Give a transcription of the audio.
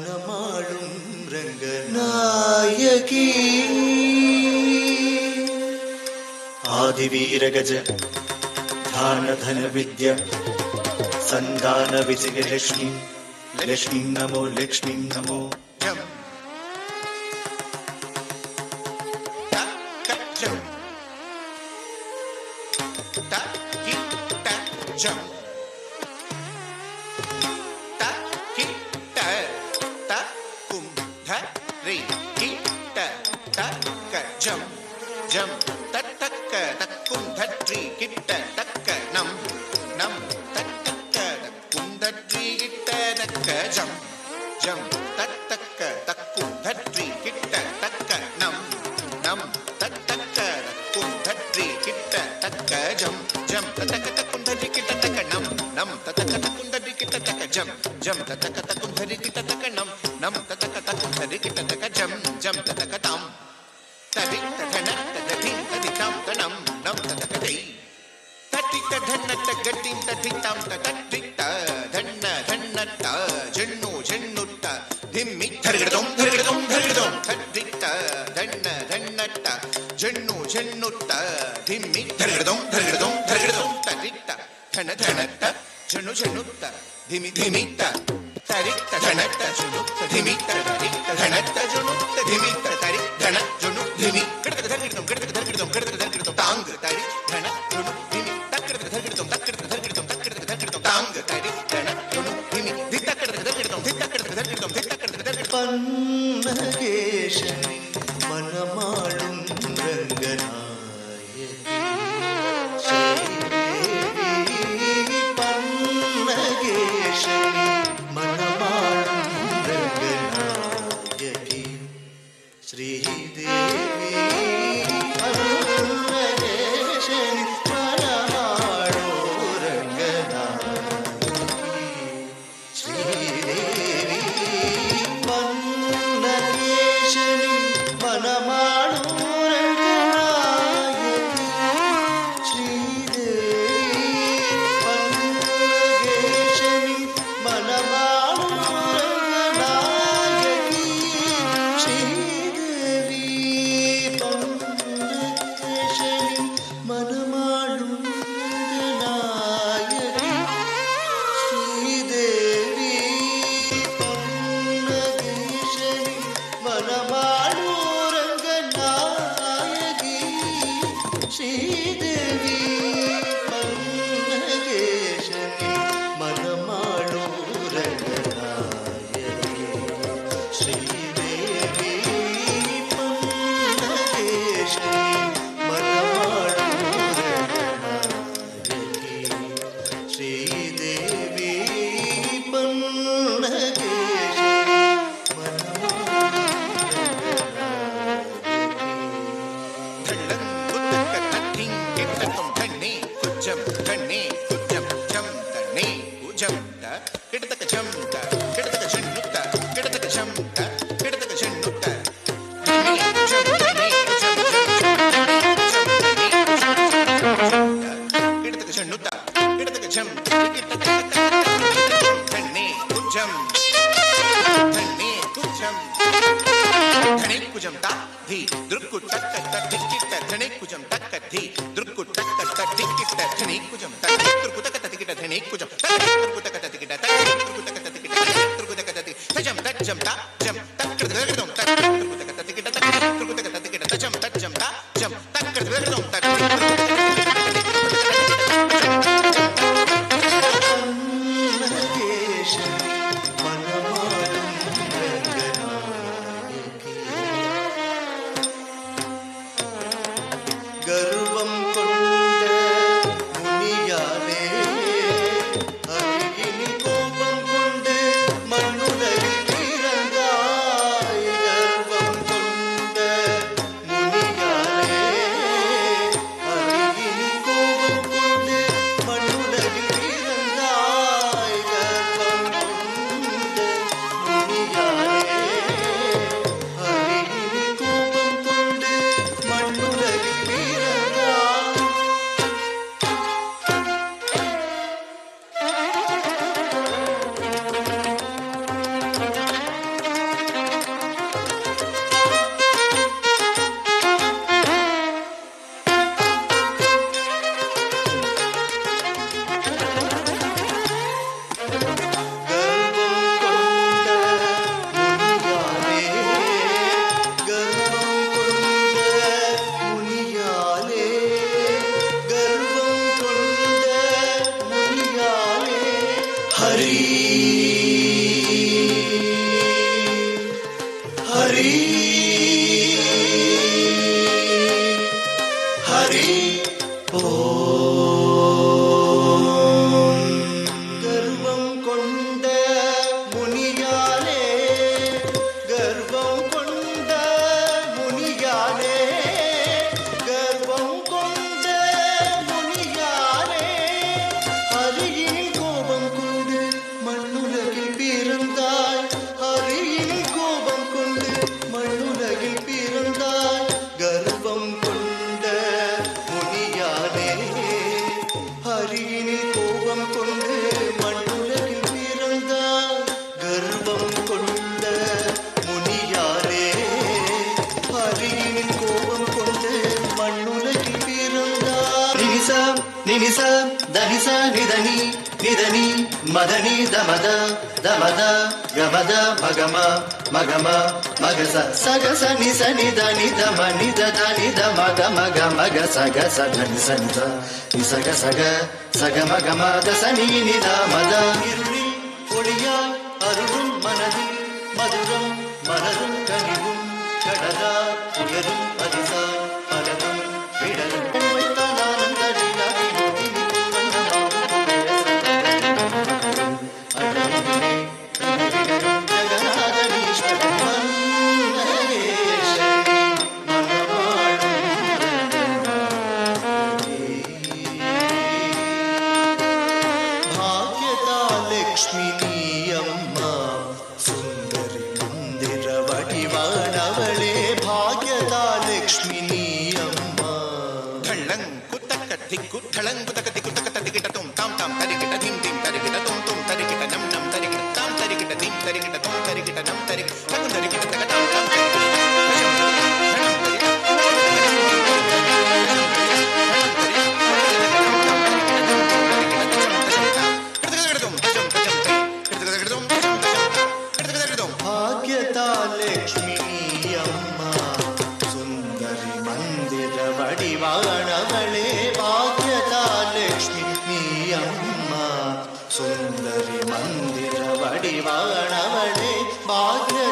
மனமாளும் ரங்கநாயகி ஆதிவீரகஜ தானதன வித்ய சந்தான விஜயலக்ஷ்மி லக்ஷ்மி நமோ லக்ஷ்மி நமோ பன்னகேஷனி மனமாளும் ரங்கநாயகி பன்னகேஷனி மனமாளும் ரங்கநாயகி ஸ்ரீதேவி பன்னகேஷனி மனமாளோ ரங்கநாயகி ஸ்ரீதேவி பன்னகேஷனி மனமாளும் ரங்கநாயகி ஸ்ரீதேவி பன்னகேஷனி மனமாளும் ரங்கநாயகி ஸ்ரீதேவி பன்னகேஷனி மனமாளும் ரங்கநாயகி ஸ்ரீதேவி பன்னகேஷனி மனமாளும் ரங்கநாயகி ஸ்ரீதேவி பன்னகேஷனி மனமாளும் ரங்கநாயகி ஸ்ரீதேவி பன்னகேஷனி மனமாளும் ரங்கநாயகி ஸ்ரீதேவி பன்னகேஷனி கர்வம் கொண்ட முனியானே அருகினி கோபம் கொண்டு மண்ணுலகில் பிறந்தாய். கர்வம் हरि गर्वं कोंड मुनियाले गर्वं कोंड मुनियाले गर्वं कोंड मुनियाले हरिயின் கோபம் கொண்டு மண்ணுலகில் பிறந்தாய் ஹரியின் கோபம் கொண்டு மண்ணுலகில் பிறந்தாய் गर्वं கொண்ட முனியாலே ஹரியின் கோபம் கொண்டு மண்ணுலகில் பிறந்தாய் गर्वं கொண்ட முனியாலே ஹரியின் கோபம் கொண்டு மண்ணுலகில் பிறந்தாய் நினிசா நினிசா தனிசா நிதனி நிதனி மதனி தமத தமத கமத மகம மகம மகச சகச நிச நித நித மனித நித மக மக மக சக சதனி சனித நிசக சக சக மக மத சனி நித மத இருளில் ஒளியாய் அருளும் மனதில் மதுரம் மலரும் கனிவும் கடலா உயரும் பரிசாய் பலவும் விடலும் लक्ष्मी अम्म सुंदरी मंदिर वडिवाणवळे भाग्यदा लक्ष्मी अम्म धळ्ळं कुतक दिक्कु धळं कुतक दिक्कु तक तरिकिट तुम ताम ताम तरिकिट धिम धिम तरिकिट तुम तुम तरिकिट नम नम तरिकिट ताम तरिकिट धिम तरिकिट तुम तरिकिट नम तरिक तक तरिकिट तक ताम ताम भाग्यदा लक्ष्मी अम्म सुंदरी मंदिर वडिवाणवळे भाग्यदा लक्ष्मी अम्म सुंदरी मंदिर वडिवाणवळे भाग्य